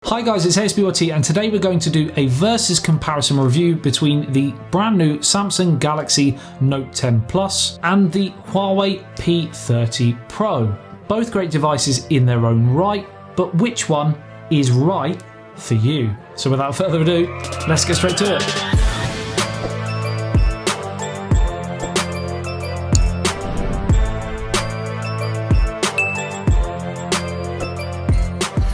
Hi guys, it's ASBYT and today we're going to do a versus comparison review between the brand new Samsung Galaxy Note 10 Plus and the Huawei P30 Pro. Both great devices in their own right, but which one is right for you? So without further ado, let's get straight to it.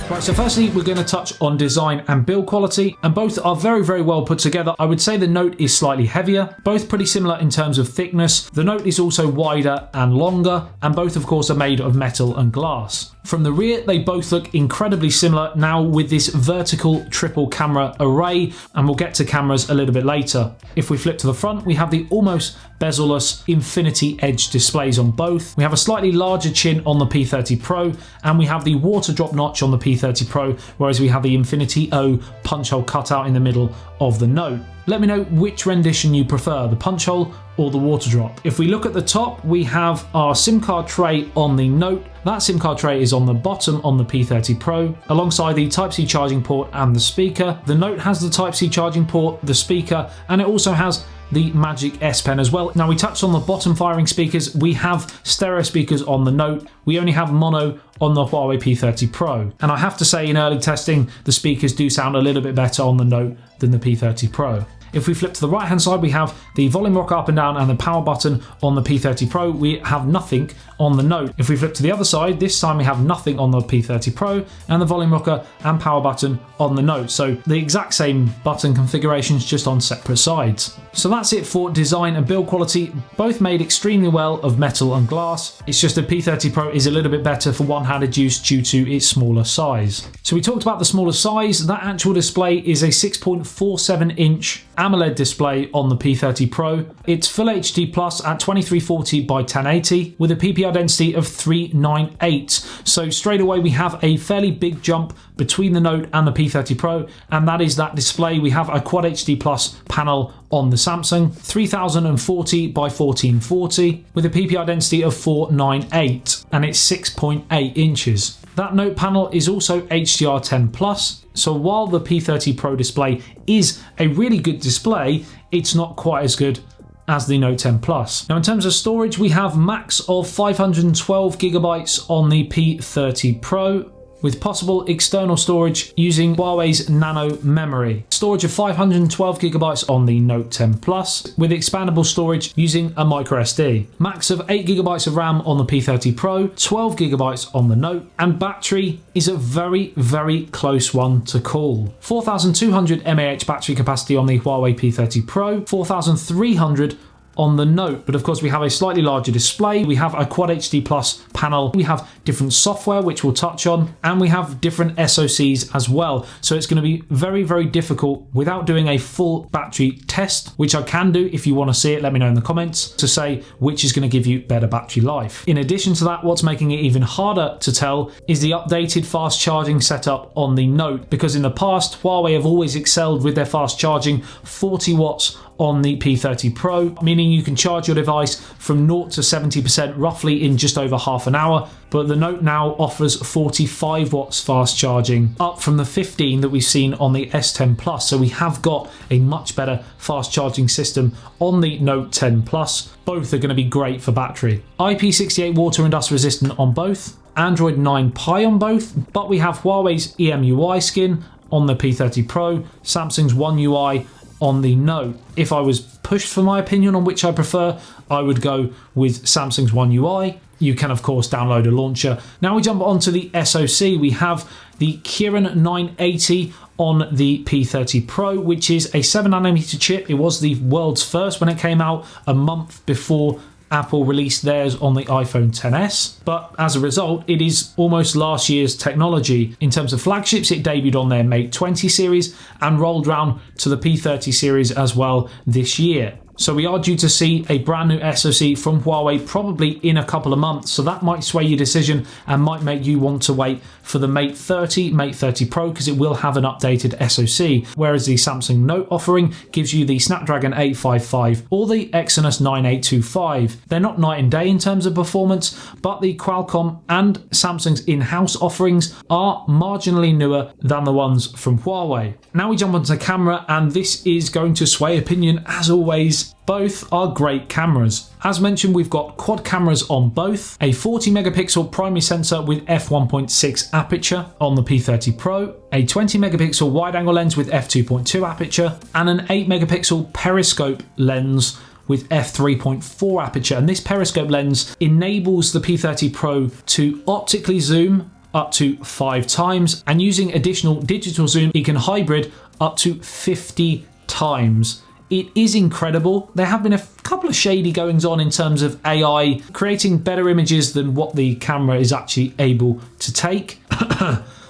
Right, so firstly we're going to touch on design and build quality, and both are very well put together. I would say the Note is slightly heavier, both pretty similar in terms of thickness. The Note is also wider and longer, and both of course are made of metal and glass. From the rear, they both look incredibly similar now with this vertical triple camera array, and we'll get to cameras a little bit later. If we flip to the front, we have the almost bezel-less infinity edge displays on both. We have a slightly larger chin on the P30 Pro, and we have the water drop notch on the P30 Pro, whereas we have the Infinity O punch hole cutout in the middle of the Note. Let me know which rendition you prefer, the punch hole or the water drop. If we look at the top, we have our SIM card tray on the Note. That SIM card tray is on the bottom on the P30 Pro, alongside the Type-C charging port and the speaker. The Note has the Type-C charging port, the speaker, and it also has the Magic S Pen as well. Now we touched on the bottom firing speakers. We have stereo speakers on the Note. We only have mono on the Huawei P30 Pro. And I have to say, in early testing, the speakers do sound a little bit better on the Note than the P30 Pro. If we flip to the right hand side, we have the volume rocker up and down and the power button on the P30 Pro. We have nothing on the Note. If we flip to the other side, this time we have nothing on the P30 Pro and the volume rocker and power button on the Note. So the exact same button configurations, just on separate sides. So that's it for design and build quality, both made extremely well of metal and glass. It's just the P30 Pro is a little bit better for one-handed use due to its smaller size. So we talked about the smaller size. That actual display is a 6.47 inch AMOLED display on the P30 Pro. It's Full HD Plus at 2340 by 1080 with a PPI density of 398. So straight away we have a fairly big jump between the Note and the P30 Pro, and that is that display. We have a Quad HD Plus panel on the Samsung, 3040 by 1440 with a PPI density of 498, and it's 6.8 inches. That Note panel is also HDR10 Plus, so while the P30 Pro display is a really good display, it's not quite as good as the Note 10 Plus. Now in terms of storage, we have max of 512GB on the P30 Pro, with possible external storage using Huawei's Nano memory. Storage of 512GB on the Note 10 Plus, with expandable storage using a microSD. Max of 8GB of RAM on the P30 Pro, 12GB on the Note, and battery is a very close one to call. 4200 mAh battery capacity on the Huawei P30 Pro, 4300 on the Note, but of course we have a slightly larger display, we have a Quad HD Plus panel, we have different software which we'll touch on, and we have different SoCs as well. So it's going to be very difficult without doing a full battery test, which I can do. If you want to see it, let me know in the comments to say which is going to give you better battery life. In addition to that, what's making it even harder to tell is the updated fast charging setup on the Note, because in the past Huawei have always excelled with their fast charging, 40 watts on the P30 Pro, meaning you can charge your device from 0 to 70% roughly in just over half an hour, but the Note now offers 45 watts fast charging, up from the 15 that we've seen on the S10 Plus. So we have got a much better fast charging system on the Note 10 Plus. Both are going to be great for battery. IP68 water and dust resistant on both, Android 9 Pie on both, but we have Huawei's EMUI skin on the P30 Pro, Samsung's One UI on the Note. If I was pushed for my opinion on which I prefer, I would go with Samsung's One UI. You can of course download a launcher. Now we jump onto the SoC. We have the Kirin 980 on the P30 Pro, which is a 7nm chip. It was the world's first when it came out a month before Apple released theirs on the iPhone XS, but as a result, it is almost last year's technology. In terms of flagships, it debuted on their Mate 20 series and rolled round to the P30 series as well this year. So we are due to see a brand new SoC from Huawei probably in a couple of months. So that might sway your decision and might make you want to wait for the Mate 30, Mate 30 Pro, because it will have an updated SoC. Whereas the Samsung Note offering gives you the Snapdragon 855 or the Exynos 9825. They're not night and day in terms of performance, but the Qualcomm and Samsung's in-house offerings are marginally newer than the ones from Huawei. Now we jump onto the camera, and this is going to sway opinion as always. Both are great cameras. As mentioned, we've got quad cameras on both, a 40 megapixel primary sensor with f1.6 aperture on the P30 Pro, a 20 megapixel wide angle lens with f2.2 aperture, and an 8 megapixel periscope lens with f3.4 aperture. And this periscope lens enables the P30 Pro to optically zoom up to 5 times, and using additional digital zoom, it can hybrid up to 50 times. It is incredible. There have been a couple of shady goings on in terms of AI creating better images than what the camera is actually able to take.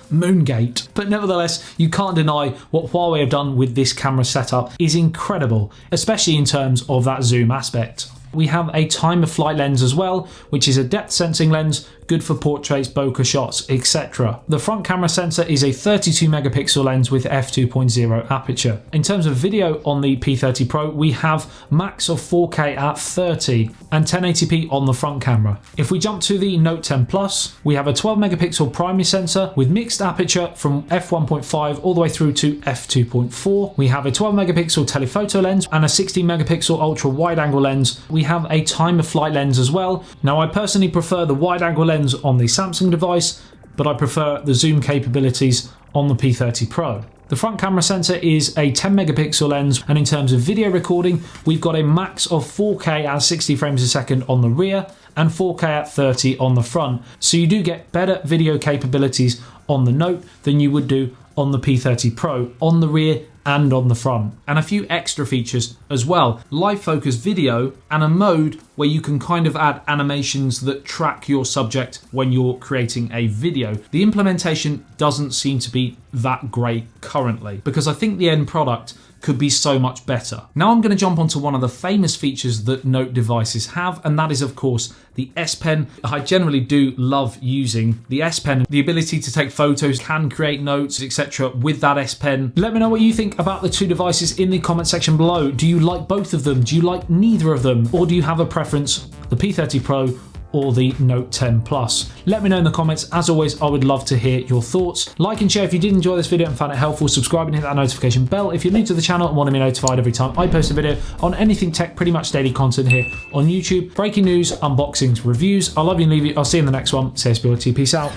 Moongate. But nevertheless, you can't deny what Huawei have done with this camera setup is incredible, especially in terms of that zoom aspect. We have a time of flight lens as well, which is a depth sensing lens, good for portraits, bokeh shots, etc. The front camera sensor is a 32 megapixel lens with f2.0 aperture. In terms of video on the P30 Pro, we have max of 4K at 30 and 1080p on the front camera. If we jump to the Note 10 Plus, we have a 12 megapixel primary sensor with mixed aperture from f1.5 all the way through to f2.4. We have a 12 megapixel telephoto lens and a 16 megapixel ultra wide angle lens. We have a time of flight lens as well. Now I personally prefer the wide angle lens on the Samsung device, but I prefer the zoom capabilities on the P30 Pro. The front camera sensor is a 10 megapixel lens, and in terms of video recording, we've got a max of 4K at 60 frames a second on the rear and 4K at 30 on the front. So you do get better video capabilities on the Note than you would do on the P30 Pro on the rear and on the front, and a few extra features as well. Live focus video and a mode where you can kind of add animations that track your subject when you're creating a video. The implementation doesn't seem to be that great currently, because I think the end product could be so much better. Now I'm going to jump onto one of the famous features that Note devices have, and that is of course the S Pen. I generally do love using the S Pen. The ability to take photos, can create notes, etc. with that S Pen. Let me know what you think about the two devices in the comment section below. Do you like both of them? Do you like neither of them? Or do you have a preference, the P30 Pro or the Note 10 Plus? Let me know in the comments. As always, I would love to hear your thoughts. Like and share if you did enjoy this video and found it helpful. Subscribe and hit that notification bell if you're new to the channel and want to be notified every time I post a video on anything tech, pretty much daily content here on YouTube. Breaking news, unboxings, reviews. I love you and leave you. I'll see you in the next one. ASBYT. Peace out.